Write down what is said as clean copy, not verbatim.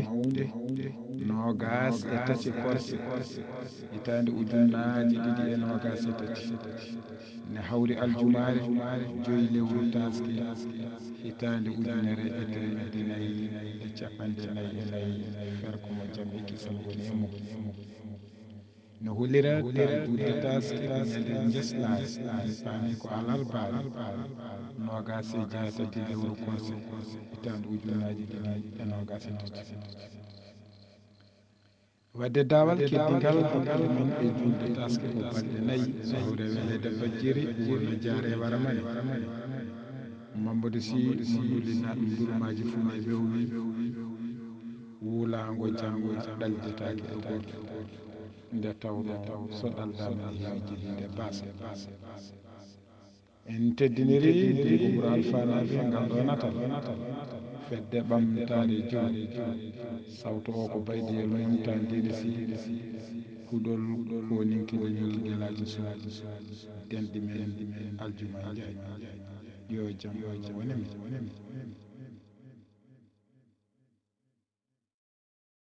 mawde nogas e tati korse hitande ujunnaji ɗiɗi e nogas e tati ne hawri aljumare joyi lewru taske hitande ujunere e temedde nayi e capanɗe nayi e nayi ferko mo jam e kisal woni e mum no hulira ta julde taske ko ñande jeslare mi paami ko alarbaare nogas e jeetati lewru korse hitande ujunnaji ɗiɗi e nogas e tati wadde dawal keddigal hakkude men e julde taske ko balɗe nayi so hawre welede bajjiri wurno jaare waramani Mamadou Sy mondulina ɗum durmaji fulɓe ɓe o wi wuulago jamma ɗaldetake e goto nde tawno so ɗaldama ne heewi jillinde basa en teddiniri ndungu ɓuura alfanaɓe ngal ɗo natal fedde ɓamtare juulo sawto o ko baydiyel montandine Sy huɗol ko ninkinde ñolgelaji suudu denɗi men aljuma e jaay yo jaam Allah woni men